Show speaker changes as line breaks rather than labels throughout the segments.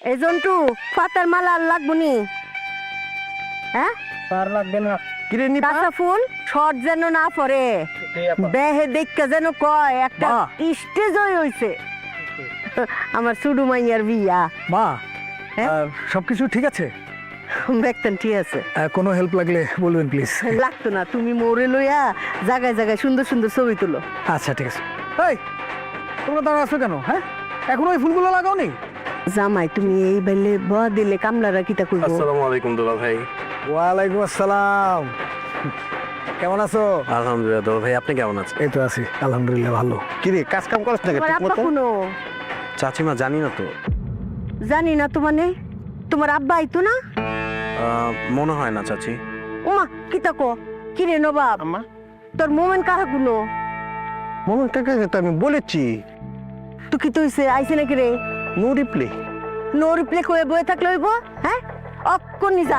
এই জন্টু পাতার মালা আর লাগবো নি? হ্যাঁ,
আর লাগবে না। কিরে নি
কাঁচা ফুল শর্ট যেন না পরে, বেহে দেখা যেন কয় একটা
মা।
স্টেজই হইছে আমার সুডু মাইয়ার বিয়া।
মা,
হ্যাঁ?
সবকিছু ঠিক আছে?
দেখতেন ঠিক আছে,
কোনো হেল্প লাগলে বলবেন প্লিজ।
লাগতো না। তুমি মোরে লইয়া জায়গায় জায়গায় সুন্দর সুন্দর ছবি তুলো।
আচ্ছা ঠিক আছে। এই তোমরা দাঁড়া আছো কেন? হ্যাঁ, এখনো ওই ফুলগুলো লাগাও নি?
জামাই তুমি এই বেলে বয়া দিলে কামলারা কিতা কইবো?
আসসালামু আলাইকুম দুলা ভাই।
ওয়ালাইকুম আসসালাম। কেমন আছো?
আলহামদুলিল্লাহ দুলা ভাই, আপনি কেমন আছেন?
এই তো আছি আলহামদুলিল্লাহ ভালো।
কিরে কাজ কাম করছ না
তোমার
ঠিক
আব্বা
মতো?
কোনো
চাচিমা জানি না তো,
জানি না তো মানে তোমার আব্বা আইতো না?
মনে হয় না চাচি।
ওমা কিতা কো? কি রে নবাব,
আম্মা
তোর মোমেন কাহা গুলো?
মোমেন্টটাকে তো আমি বলেছি
তুই কি তুইছে আইছে নাকি রে?
No replay.
নো রিপ্লে কয়ে বয়ে থাকলে হইব? হ্যাঁ, অক্ষণি যা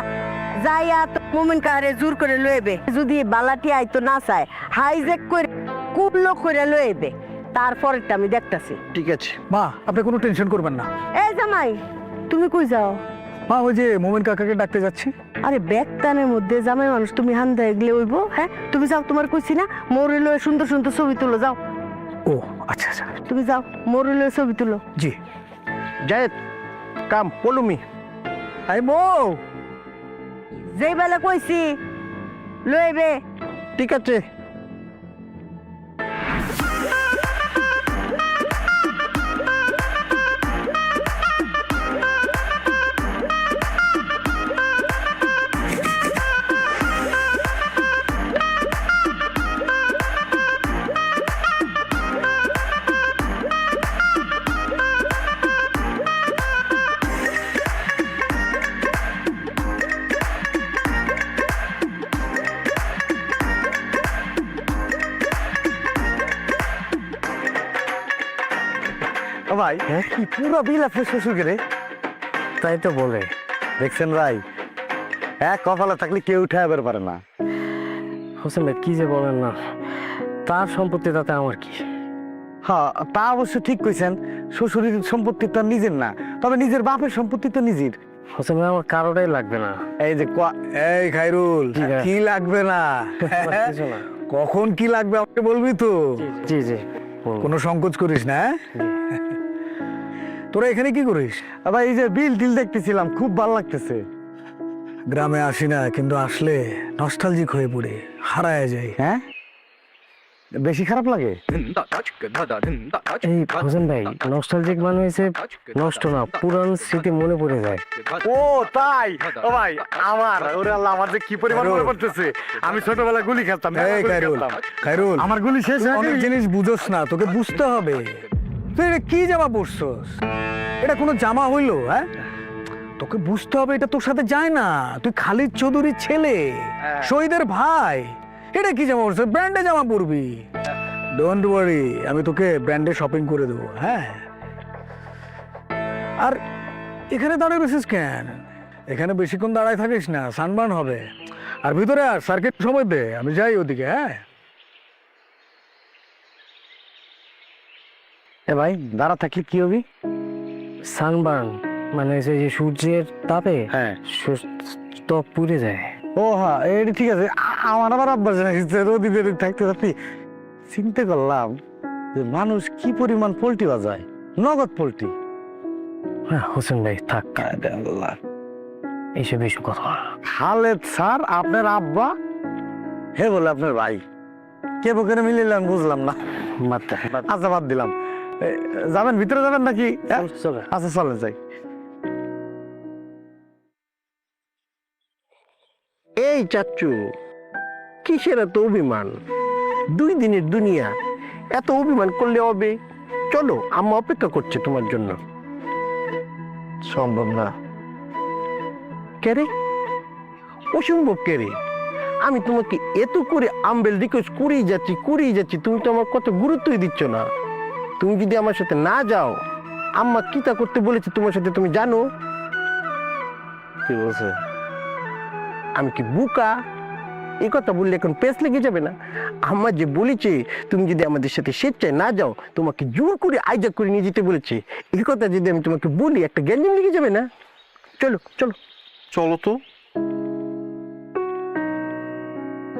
যাইয়া তো মোমেন কাহারে জোর করে লইবে। যদি বালাটি আইতো না চায় হাইজ্যাক করে কুবলো করে লইবে, তারপরেরটা আমি দেখতাছি।
ঠিক আছে
মা, আপনি কোনো টেনশন করবেন না।
এই জামাই তুমি কই যাও?
মা, ওই যে মোমেন কাকাকে ডাকতে যাচ্ছি।
আরে ব্যাগটানের মধ্যে জামাই মানুষ, তুমি হান্দা এগলে হইব? হ্যাঁ, তুমি যাও, তোমার কইছি না মোরে লয়ে সুন্দর সুন্দর ছবি তুলো, যাও
ও আচ্ছা আচ্ছা,
তুমি যাও, মোরে লয়ে ছবি তুলো।
জি।
জায়েদ কাম ফলো মি।
আই বউ,
যেই বেলা কইছি লইবে।
ঠিক আছে ও ভাই, কি পুরো বিল আপনার শ্বশুরকে রে?
তাই তো বলে।
দেখছেন ভাই, এক কপালে থাকলে কেউ উঠাইবার পারে না।
হোসেন ভাই কি যে বলেন না, তার সম্পত্তি তাতে আমার কি?
হ্যাঁ, তা অবশ্য ঠিক কইছেন। শ্বশুরের সম্পত্তি তো আর নিজের না, তবে নিজের বাপের সম্পত্তি তো নিজের।
হোসেন ভাই আমার কারোটাই লাগবে না।
এই যে
এই খাইরুল,
জি ভাই।
কি লাগবে না?
আমার কিছু না।
কখন কি লাগবে আমাকে বলবি তো,
জি জি বলুন।
কোনো সংকোচ করিস না। হ্যাঁ? তোরা এখানে কি করিস?
ভাই এই যে বিল টিল দেখতেছিলাম, খুব ভালো লাগতেছে।
গ্রামে আসি না, কিন্তু আসলে নস্টালজিক হয়ে পড়ে হারায় যাই।
হ্যাঁ, বেশি খারাপ লাগে?
এই হোসেন ভাই, নস্টালজিক মানে হয়েছে নষ্ট না, পুরান স্মৃতি মনে পড়ে যায়।
ও তাই? ও ভাই আমার, ওরে আল্লাহ, আমার যে কি পরিমাণ মনে পড়তেছে। আমি ছোটবেলায় গুলি খেলতাম।
এই খাইরুল, খাইরুল,
আমার গুলি শেষ হয়ে
অনেক
গেছে।
জিনিস বুঝোস না, তোকে বুঝতে হবে। তুই এটা কি জামা পরছস? এটা কোনো জামা হইলো? হ্যাঁ, তোকে বুঝতে হবে এটা তোর সাথে যায় না। তুই খালিদ চৌধুরীর ছেলে, শহীদের ভাই। এটা কি জামা পরছস? ব্র্যান্ডে জামা পরবি। ডোন্ট ওয়ারি, আমি তোকে ব্র্যান্ডে শপিং করে দেবো। হ্যাঁ, আর এখানে দাঁড়িয়ে রয়েছিস কেন? এখানে বেশিক্ষণ দাঁড়ায় থাকিস না, সানবার্ন হবে। আর ভিতরে আর সার্কিট সময় দে, আমি যাই ওদিকে। হ্যাঁ,
এ ভাই দাঁড়া থাকলে কি হবি?
সানবার্ন মানে হচ্ছে যে সূর্যের তাপে
হ্যাঁ।
ত্বক পুড়ে যায়।
ও হ্যাঁ, এটা ঠিক আছে। আমার আবার অভ্যাস আছে রোদিতে থাকতে থাকতে। চিন্তা করলাম যে মানুষ কি পরিমাণ পোল্ট্রি বাজায়, নগদ পোল্ট্রি।
হ্যাঁ হোসেন ভাই থাক, এইসব এইসব কথা।
খালেদ স্যার আপনার আব্বা, হে বলে আপনার ভাই, কে বকেনে মিলিলাম বুঝলাম না। আচ্ছা বাদ দিলাম। যাবেন ভিতরে যাবেন নাকি?
চলে।
আচ্ছা চলে যাই।
এই চাচ্চু, কিসের এত অভিমান? 2 দিনের দুনিয়া, এত অভিমান করলে হবে? চলো, আম্মা অপেক্ষা করছে তোমার জন্য।
সম্ভব না।
কে রে? অসম্ভব কে রে? আমি তোমাকে এত করে আম্বেল রিকোয়েস্ট করেই যাচ্ছি, তুমি তো আমার কত গুরুত্বই দিচ্ছ না। তুমি যদি আমার সাথে না যাও, আম্মা কিতা করতে বলেছে তোমার সাথে তুমি জানো?
কি বলছে?
আমি কি বুকা? এই কথা বললে এখন পেস লেগে যাবে না? আমার যে বলেছে তুমি যদি আমাদের সাথে স্বেচ্ছায় না যাও তোমাকে জোর করে আইজাক করে নিয়ে যেতে বলেছে, এই কথা যদি আমি তোমাকে বলি একটা গ্যাঞ্জাম লেগে যাবে না? চলো চলো
চলো তো।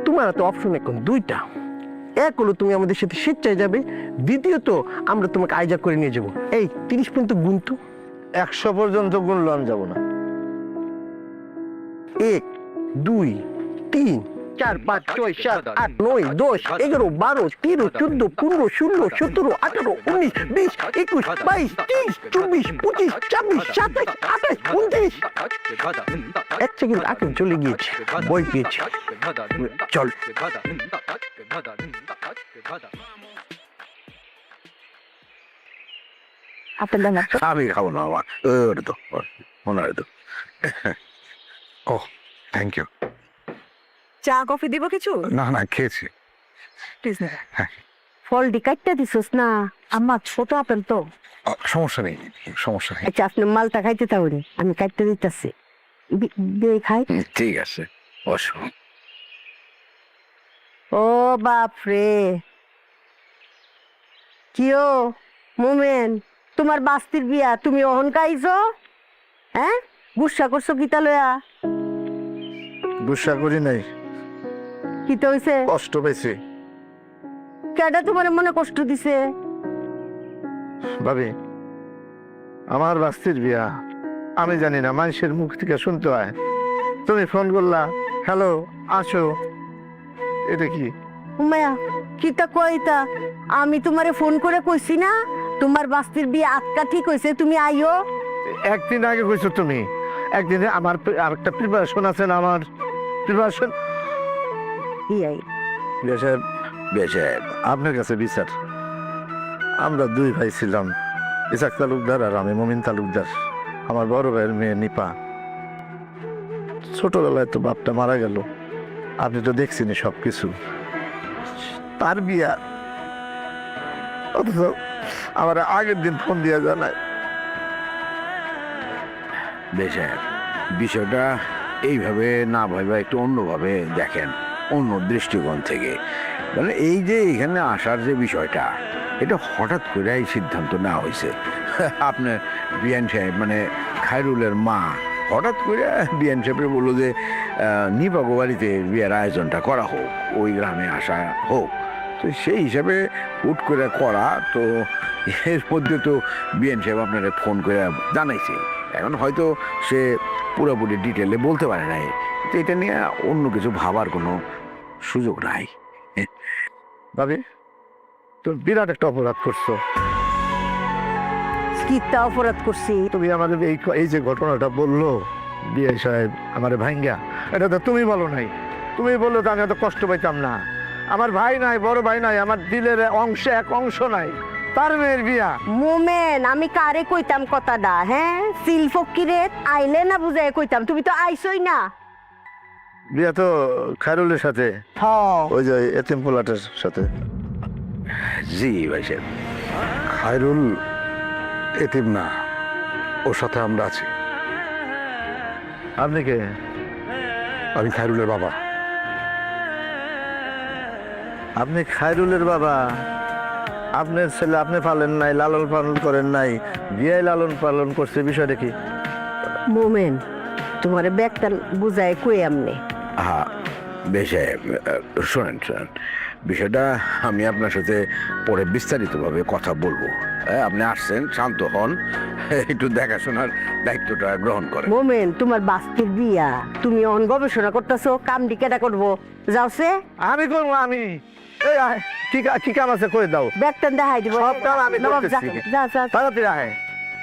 তোমার তো অপশন এখন দুইটা, এক হলো তুমি আমাদের সাথে স্বেচ্ছায় যাবে, দ্বিতীয়ত আমরা তোমাকে আইজাক করে নিয়ে যাবো। এই 30 পর্যন্ত গুনতো।
100 পর্যন্ত গুনলো আমি যাবো না।
1 2 3 4 5 6 7 8 9 10 11 12 13 14 15 16 17 18 19 20 21 22 23 24 25 26 27 28 29। এক সেকেন্ড আগে চলে গিয়েছে, বই পেয়েছে। চল।
আপনার দাম
আমি খাবো না আমার ওটা তো ওনারে তো ও থ্যাংক ইউ
চা কফি দিব কিছু?
না না খেয়েছি
প্লিজ না। ফলটি কাটতে দিছস না? আম্মা ছোট আপেল তো।
সমস্যা নেই সমস্যা নেই
আচ্ছা আপনি মালটা খাইতে তাহলে আমি কাটতে দিতেছি। খাই।
ঠিক আছে বসো
ও বাপ রে, কিও মোমেন, তোমার বাস্তির বিয়া তুমি অহন খাইছো? হ্যাঁ গুসা করছো কিতা লয়া?
গুসা করি নাই,
কিতা হইছে?
কষ্ট পেয়েছি।
কেডা তোমার মনে কষ্ট দিছে?
ভাবি আমার বাস্তির বিয়া, আমি জানি না, মানুষের মুখ থেকে শুনতে হয়। তুমি ফোন করলা, হ্যালো আসো, এটা কি?
উমায়া কিতা কইতা? আমি তোমারে ফোন করে কইছি না তোমার বাস্তির বিয়া আটকা ঠিক হইছে, তুমি আইও।
একদিন আগে কইছো তুমি, একদিন আমার আরেকটা প্রিপারেশন আছে না, আমার প্রিপারেশন।
ইয়াই
সাহেব, সাহেব আপনার কাছে বিচার। আমরা দুই ভাই ছিলাম, ইসাক তালুকদার আর আমি মমিন তালুকদার। আমার বড় ভাইয়ের মেয়ে নিপা। ছোটবেলায় তো বাপটা মারা গেল, আপনি তো দেখছেন সবকিছু। তার বিয়া, অথচ আমার আগের দিন ফোন দিয়ে জানায়।
বেশ বিষয়টা এইভাবে না ভাইবা একটু অন্যভাবে দেখেন, অন্য দৃষ্টিকোণ থেকে। মানে এই যে এখানে আসার যে বিষয়টা, এটা হঠাৎ করে এই সিদ্ধান্ত নেওয়া হয়েছে। আপনার বিয়ান সাহেব মানে খায়রুলের মা হঠাৎ করে বিয়ান সাহেবরে বললো যে নিপাগো বাড়িতে বিয়ের আয়োজনটা করা হোক, ওই গ্রামে আসা হোক। তো সেই হিসাবে হুট করে করা, তো এর মধ্যে তো বিয়ান সাহেব আপনারা ফোন করে জানাইছে। এখন হয়তো সে পুরোপুরি ডিটেলে বলতে পারে নাই, তো এটা নিয়ে অন্য কিছু ভাবার কোনো সুযোগ নাই।
ভাবি তুমি বিরাট একটা অপরাধ করছো।
কিতা অপরাধ করছি?
তুমি আমাদের এই যে ঘটনাটা বললো বিয়ে সাহেব আমার ভাঙ্গা, এটা তো তুমি বলো নাই। তুমি বললো তো আমি এত কষ্ট পাইতাম না। আমার ভাই নাই, বড় ভাই নাই, আমার দিলের অংশে এক অংশ নাই, তার মেয়ের বিয়া।
মোমেন আমি কারে কইতাম কথাটা? হ্যাঁ সিল ফকিরে আইলে না বুঝাই কইতাম, তুমি তো আইসই না।
বিয়া তো খায়রুলের সাথে, ওই যে এতিম পোলাটের সাথে।
জি ভাই সাহেব।
খায়রুল এতিম না, ওর সাথে আমরা আছি।
আপনি কে?
আমি খায়রুলের বাবা।
আপনি খায়রুলের বাবা? আপনার ছেলে আপনি পালেন নাই, লালন পালন করেন নাই, বিয়ে লালন পালন করছে, বিষয়টা কি?
মোমেন তোমার ব্যাগটা বুঝায় কই আমনে?
হ্যাঁ বেশ শোনেন শোনেন, বিষয়টা আমি আপনার সাথে পরে বিস্তারিতভাবে কথা বলবো। আপনি আসছেন, শান্ত হন, একটু দেখাশোনার দায়িত্বটা গ্রহণ করেন।
মোমেন তোমার বাস্তির বিয়া, তুমি অন গবেষণা করতেছো, কাম ডিকেটা করবো যাওছে?
আমি করবো, আমি এই আয়, কি কাম আছে করে দাও।
ব্যাগটা দেখাই দিব।
সব কাম আমি
নবাব, যা,
করতেছি।
যা, যা।
তাড়াতাড়ি আয়,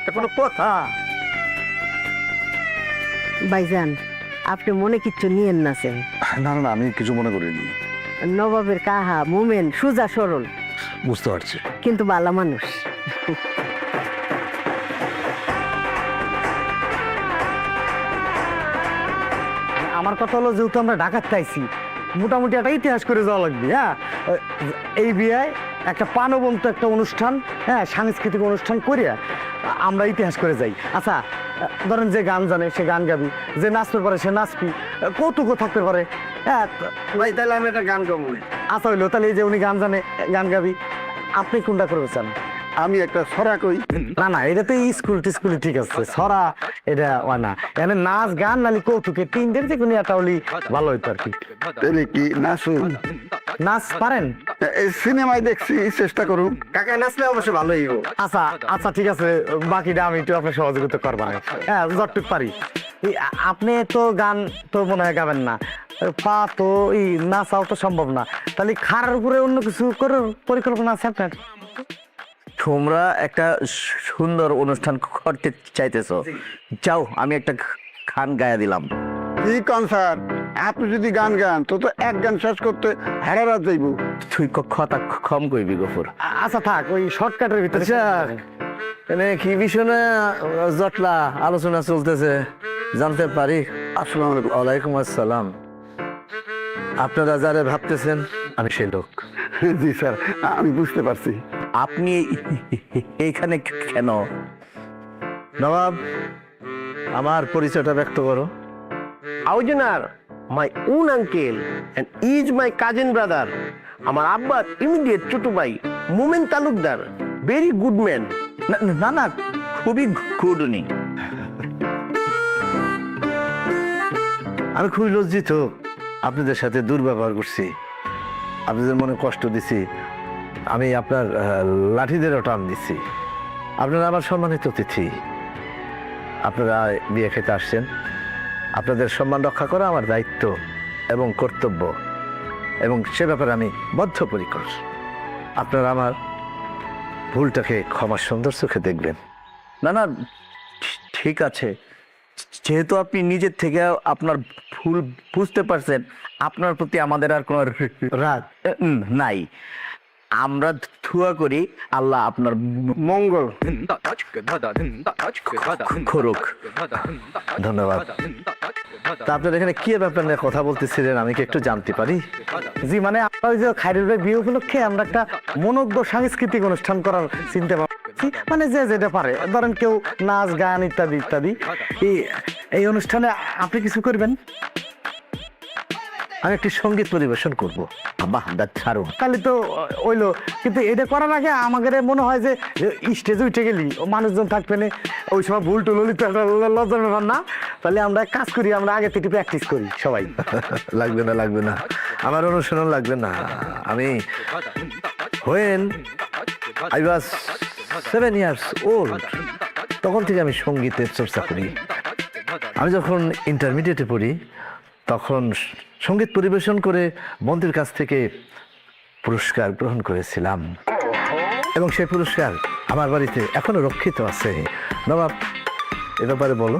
এটা কোনো কথা?
ভাইজান আপনি মনে কিচ্ছু নিয়েন না সে।
না না না, আমি কিছু মনে করিনি।
নবাবের কাহা মোমেন সুজা সরল,
বুঝতে পারছি।
কিন্তু ভালো মানুষ।
আমার কথা হলো, যেহেতু আমরা ঢাকাতে আইছি, মোটামুটি একটা ইতিহাস করে যাওয়া লাগবে। হ্যাঁ, এই বিয়ায় একটা প্রাণবন্ত একটা অনুষ্ঠান, হ্যাঁ সাংস্কৃতিক অনুষ্ঠান করিয়া আমরা ইতিহাস করে যাই। আচ্ছা ধরেন যে গান জানে সে গান গাবি, যে নাচতে পারে সে নাচবি, কৌতুকও থাকতে পারে। হ্যাঁ
ভাই তাহলে আমি একটা গান গাবো।
আচ্ছা হইলো, তাহলে এই যে উনি গান জানে গান গাবি, আপনি কোনটা করবে চান?
আমি একটা ছড়া কই।
না না, এটা তো স্কুল টিস্কুলে ঠিক আছে, ছড়া এটা হয় না। এখানে নাচ গান নালি কৌতুকে তিনদের যে কোনো একটা হলি ভালো হইতো আর কি।
তাহলে কি নাচুন?
নাচ পারেন?
এই সিনেমায় দেখছি, চেষ্টা করুন। কাকা নাচলে অবশ্য ভালোই হইব।
আচ্ছা আচ্ছা ঠিক আছে, বাকিটা আমি একটু আপনার সহযোগিতা করবো। হ্যাঁ যতটুকু পারি। আপনি তো গান তো মনে হয় গাবেন না, পা তো এই নাচাও তো সম্ভব না, তাহলে খাড়ার উপরে অন্য কিছু করার পরিকল্পনা আছে আপনার?
তোমরা একটা সুন্দর অনুষ্ঠান করতে চাইতেছো, যাও আমি একটা গান গায়া দিলাম।
কি কনসার্ট? আপনি যদি গান গান তো তো এক গান শেষ করতে হারা রাত যাইব।
তুই কথা কম কইবি গফুর।
আচ্ছা থাক, ওই শর্টকাটের ভিতরে।
এনে কি বিষয় না জটলা আলোচনা চলতেছে, জানতে পারি?
আসসালামু আলাইকুম।
ওয়ালাইকুম আসসালাম। আপনারা যারা ভাবতেছেন আমি সেই লোক।
জি স্যার, আমি বুঝতে পারছি।
আপনি এইখানে কেন? নবাব, আমার পরিচয়টা ব্যক্ত করো।
আউজনার my own uncle and is my cousin brother. আমার আব্বার ইমিডিয়েট ছোট ভাই Momen Talukdar, very good man.
না না, খুবই গুড উনি। আমি খুবই লজ্জিত আপনাদের সাথে দুর্ব্যবহার করছি, আপনাদের মনে কষ্ট দিছি, আমি আপনার লাঠিদেরও টান দিছি। আপনারা আমার সম্মানিত অতিথি, আপনারা বিয়ে খেতে আসছেন, আপনাদের সম্মান রক্ষা করা আমার দায়িত্ব এবং কর্তব্য, এবং সে ব্যাপারে আমি বদ্ধপরিকর। আপনারা আমার ভুলটাকে ক্ষমা সুন্দর চোখে দেখবেন। না না ঠিক আছে, যেহেতু আপনি নিজের থেকে আপনার ভুল বুঝতে পারছেন, আপনার প্রতি আমাদের আর কোনো রাগ নাই। আমরা ধোয়া করি আল্লাহ আপনার
মঙ্গল
করুক। ধন্যবাদ। তা আপনার এখানে কি ব্যাপার নিয়ে কথা বলতেছিলেন আমি কি একটু জানতে পারি?
জি মানে আপনার ওই যে খাইরুল ভাই বিয়ে উপলক্ষে আমরা একটা মনোজ্ঞ সাংস্কৃতিক অনুষ্ঠান করার চিন্তা ভাবছি, মানে যে যেটা পারে, ধরেন কেউ নাচ গান ইত্যাদি ইত্যাদি। এই অনুষ্ঠানে আপনি কিছু করবেন?
আমি একটি সঙ্গীত পরিবেশন করব। বাহ, ছাড়ুন।
তাহলে তো হইলো, কিন্তু এটা করার আগে আমাদের মনে হয় যে স্টেজে উঠে গেলি মানুষজন থাকবে না, ওই সময় ভুল টুল হলি তো লজ্জার ব্যাপার না। তাহলে আমরা এক কাজ করি, আমরা আগে থেকে প্র্যাকটিস করি সবাই।
লাগবে না লাগবে না, আমার অনুশীলন লাগবে না। আমি when I was 7 years old তখন থেকে আমি সঙ্গীতের চর্চা করি। আমি যখন ইন্টারমিডিয়েটে পড়ি তখন সঙ্গীত পরিবেশন করে বন্ধুর কাছ থেকে পুরস্কার গ্রহণ করেছিলাম, এবং সেই পুরস্কার আমার বাড়িতে এখনো রক্ষিত আছে। নবাব, এ ব্যাপারে বলো।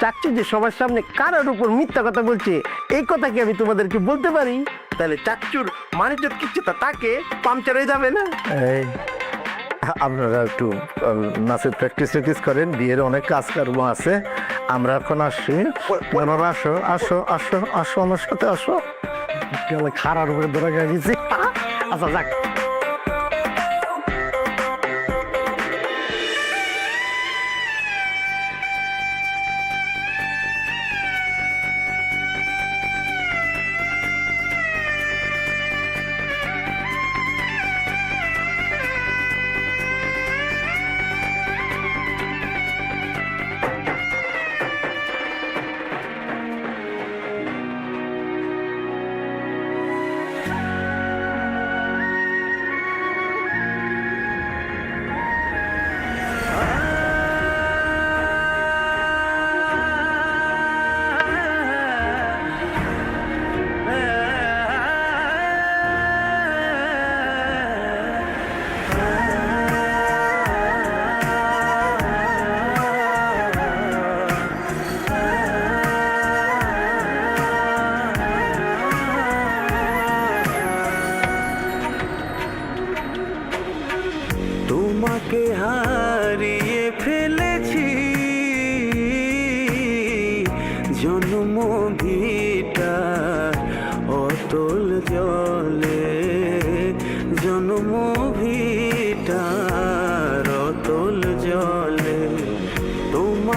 চাচ্চু যে সবার সামনে কারোর উপর মিথ্যা কথা বলছে, এই কথা কি আমি তোমাদেরকে বলতে পারি? তাহলে চাচ্চুর মানিজ্জত কিচ্ছু তা তাকে পাংচার হয়ে যাবে না?
এই, আপনারা একটু নাচের প্র্যাকটিস করেন, বিয়ের অনেক কাজ কর্ম আছে। আমরা এখন আসছি। আসো আসো আসো আসো, আমার সাথে আসো।
খারার উপরে ধরে গেছি। আচ্ছা যাক,
তোমাকে হারিয়ে ফেলেছি জন্ম ভিটার অতল জলে, জন্ম ভিটার অতল জলে। তোমার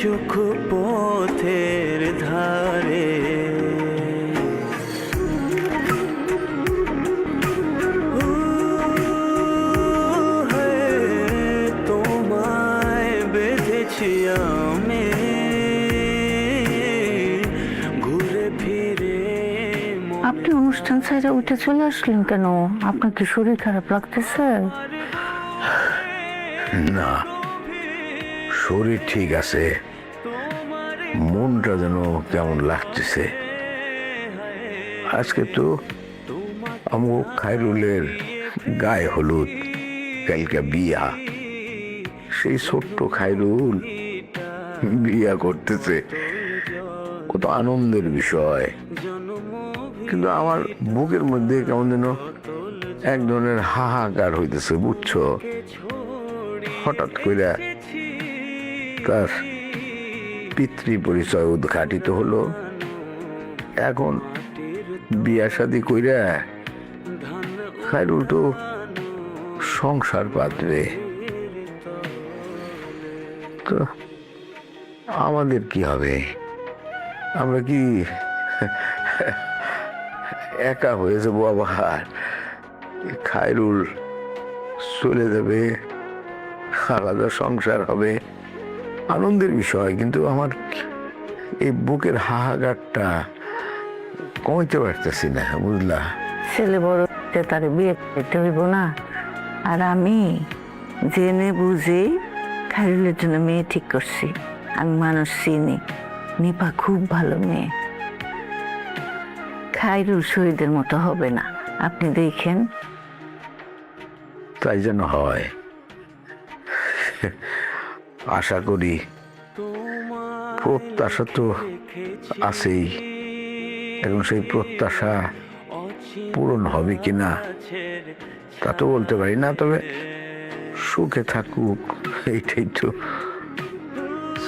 চোখ পথের ধারে তোমায় বেঁধেছি আমি ঘুরে ফিরে
আপনি অনুষ্ঠান ছেড়ে উঠে চলে আসলেন কেন? আপনার কি শরীর খারাপ লাগতেছে?
না, শরীর ঠিক আছে, মনটা যেন কেমন লাগতেছে। আজকে তো আমু খায়রুলের গায়ে হলুদ, কালকে বিয়া। সেই ছোট্ট খায়রুল বিয়া করতেছে, কত আনন্দের বিষয়। কিন্তু আমার বুকের মধ্যে কেমন যেন এক ধরনের হাহাকার হইতেছে, বুঝছো? হঠাৎ করে তার পিতৃ পরিচয় উদ্ঘাটিত হলো। এখন বিয়া শাদী কইরা খায়রুল তো সংসার পাত্রে। তো আমাদের কি হবে? আমরা কি একা হয়ে যাবো? আবার খায়রুল চলে যাবে, আলাদা সংসার হবে, আনন্দের বিষয়। কিন্তু আমার এই বুকের হাহাকারটা কমাইতে পারতেছি না, বুঝলা?
ছেলে বড় তারে বিয়ে করতে হইব না? আর আমি জেনে বুঝে খায়রুলের জন্য মেয়ে ঠিক করছি। আমি মানুষ চিনি, নিপা খুব ভালো মেয়ে। খায়রুল শহীদের মতো হবে না, আপনি দেখেন।
তাই যেন হয়, আশা করি। প্রত্যাশা তো আছেই, এখন সেই প্রত্যাশা পূরণ হবে কিনা তা তো বলতে পারি না। তবে সুখে থাকুক, এইটাই তো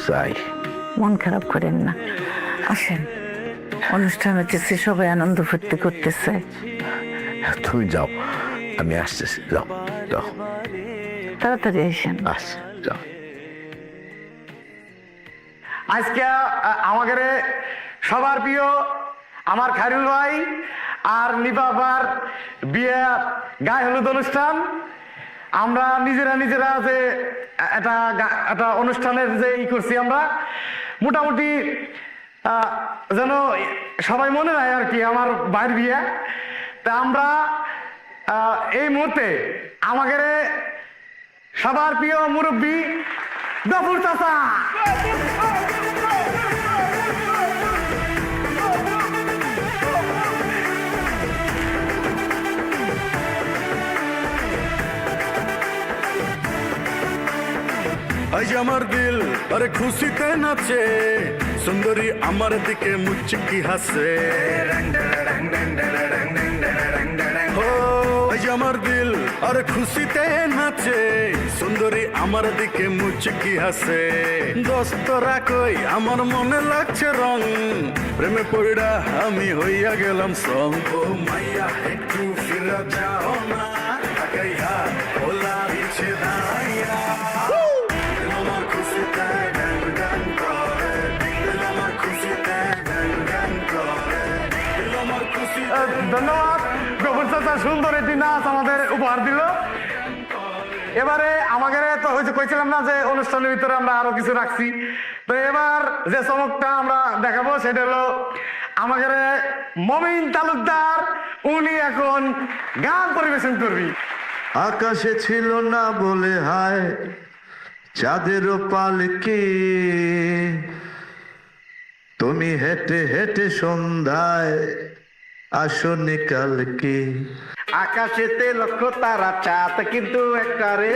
চাই।
মন খারাপ করেন না, আসেন। অনুষ্ঠান হচ্ছে, সবাই আনন্দ ফুর্তি করতেছে।
তুমি যাও, আমি আসতেছি। যাও যাও,
তাড়াতাড়ি আসেন।
আসছি, যাও।
আজকে আমাদের সবার প্রিয় আমার খায়রুল ভাই আর নিপা আপার বিয়ে গায়ে হলুদ অনুষ্ঠান। আমরা নিজেরা যে একটা অনুষ্ঠানের যে ই করছি, আমরা মোটামুটি যেন সবাই মনে রায় আর কি আমার ভাইয়ের বিয়ে। তা আমরা এই মুহূর্তে আমাদের সবার প্রিয় মুরব্বী গফুর চাচা,
আজ আমার দিল আরে খুশিতে নাচে, সুন্দরী আমার দিকে মুচকি হাসে। আজ আমার দিল আরে খুশিতে নাচে, সুন্দরী আমার দিকে মুচকি হাসে। দোস্তরা কই আমার মনে লাগছে রং, প্রেমে পড়া আমি হইয়া গেলাম সং। ও মাইয়া একটু ফিরে যাও না, তাকাইয়া ওলা ইচ্ছে দাঁড়াইয়া।
ধন্যবাদ গফুর চাচা, সুন্দর একটি নাচ আমাদের উপহার দিল। এবারে আমাদের তো হয়েছে, কইছিলাম না যে অনুষ্ঠানের ভিতরে আমরা আরো কিছু রাখছি। তো এবার যে চমকটা আমরা দেখাবো সেটা হলো আমাদের মমিন তালুকদার, উনি এখন গান পরিবেশন করবি।
আকাশে ছিল না বলে হায় চাঁদেরও পালকি, তুমি হেঁটে হেঁটে সন্ধ্যায় আসনি কালকে।
আকাশেতে লক্ষ্য তারা চাঁদ কিন্তু একবারে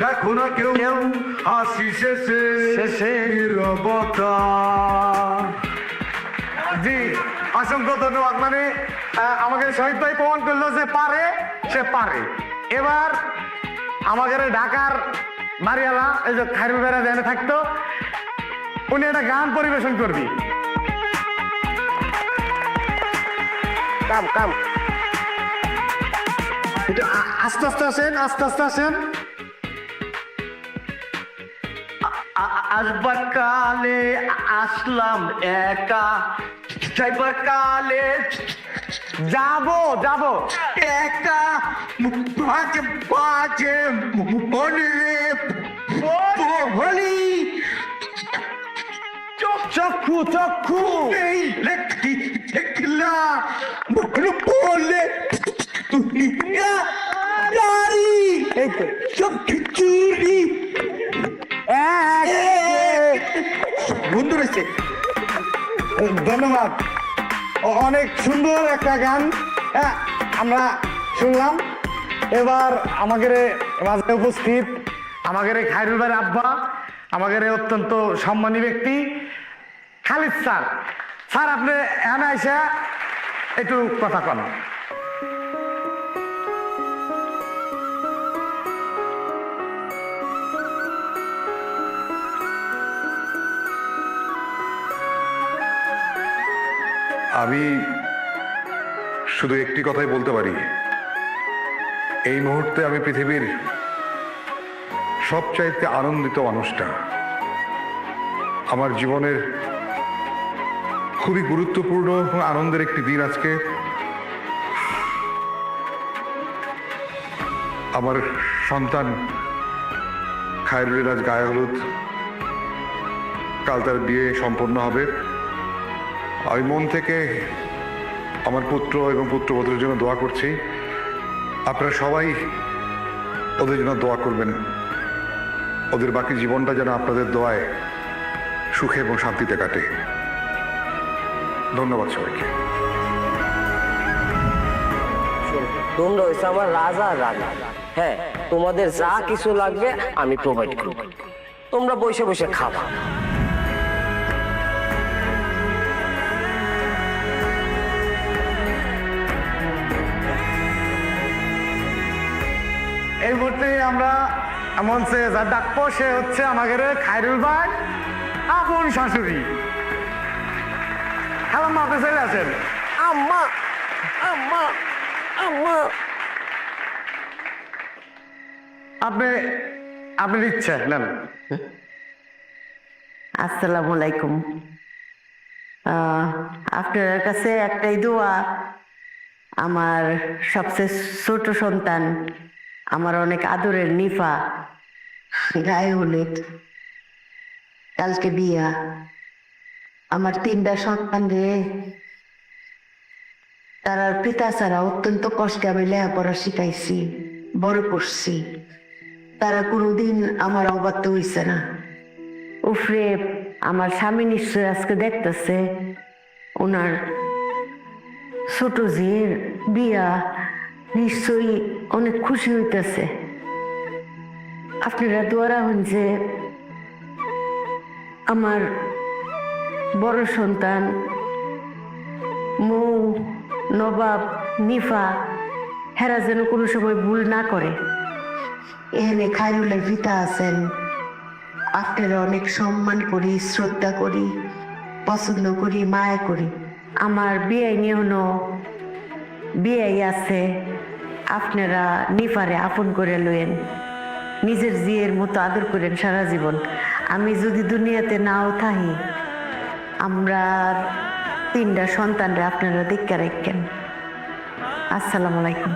দেখো না কেউ হাসি শেষে নীরবতা। জি, অসংখ্য ধন্যবাদ। মানে আমাকে শহীদ ভাই প্রমাণ করলো যে পারে, সে পারে। এবার আমাদের ঢাকার বাড়িওয়ালা এই যে খায়রুল বেড়া জেনে থাকতো, উনি একটা গান পরিবেশন করবি।
কাম কাম
একটু আস্তে আস্তে আসেন, আস্তে আস্তে আসেন।
আসবার কালে আসলাম একা, যাইবার কালে যাব একা, বাজে বাজে মনে হলি চক্ষু এই লেখি দেখলা মনে পড়লে দুনিয়া গাড়ি সব চুরি বন্ধু রয়েছে। ধন্যবাদ, অনেক সুন্দর একটা গান আমরা শুনলাম। এবার আমাদের মাঝে উপস্থিত আমাদের খায়রুল ভাইয়ের আব্বা, আমাদের অত্যন্ত সম্মানী ব্যক্তি খালিদ স্যার। স্যার আপনি এখানে এসে একটু কথা কন।
আমি শুধু একটি কথাই বলতে পারি, এই মুহূর্তে আমি পৃথিবীর সবচাইতে আনন্দিত মানুষটা। আমার জীবনের খুবই গুরুত্বপূর্ণ এবং আনন্দের একটি দিন আজকে। আমার সন্তান খায়রুলের আজ গায়ে হলুদ, কাল তার বিয়ে সম্পন্ন হবে। আমি মন থেকে আমার পুত্র এবং পুত্রবধূর জন্য দোয়া করছি। আপনারা সবাই ওদের জন্য দোয়া করবেন, ওদের বাকি জীবনটা যেন আপনাদের দোয়ায় সুখে এবং শান্তিতে কাটে। ধন্যবাদ সবাইকে।
তোমরা হয়েছে আমার রাজা রাজা। হ্যাঁ, তোমাদের যা কিছু লাগবে আমি প্রোভাইড করব, তোমরা বসে বসে খাবা।
এই মুহূর্তে আমরা মঞ্চে যার ডাকবো সে হচ্ছে আমাদের খায়রুল ভাই আপন শাশুড়ি। হ্যালো মা, আপনি চলে আছেন।
আম্মা আম্মা আম্মা,
আপনি আপনার ইচ্ছা নেন।
আসসালামু আলাইকুম। আপনার কাছে একটাই দোয়া, আমার সবচেয়ে ছোট সন্তান, আমার অনেক আদরের নিফা, গায়ে হলুদ, কালকে বিয়া। আমার 3টা সন্তান রে, তারা পিতা ছাড়া অত্যন্ত কষ্টে আমি লেখাপড়া শিখাইছি, বড় করছি। তারা কোনোদিন আমার অবাধ্য হইছে না। উফরে আমার স্বামী নিশ্চয় আজকে দেখতেছে ওনার ছোট জিয়ের বিয়া, নিশ্চয়ই অনেক খুশি হইতেছে। আপনারা দোয়া হন যে আমার বড় সন্তান মৌ, নবাব, নিফা হেরা যেন কোনো সময় ভুল না করে। এখানে খায়রুলের পিতা আছেন, আপনারা অনেক সম্মান করি, শ্রদ্ধা করি, পছন্দ করি, মায়া করি। আমার বিয়ে নিয়ে হলো বিয়ে আছে, আপনারা নিফারে আপন করে লইয়েন, নিজের জিয়ের মতো আদর করেন সারা জীবন। আমি যদি দুনিয়াতে নাও থাকি, আমরা 3টা সন্তানরা আপনারা দেখে রাখেন। আসসালামু আলাইকুম।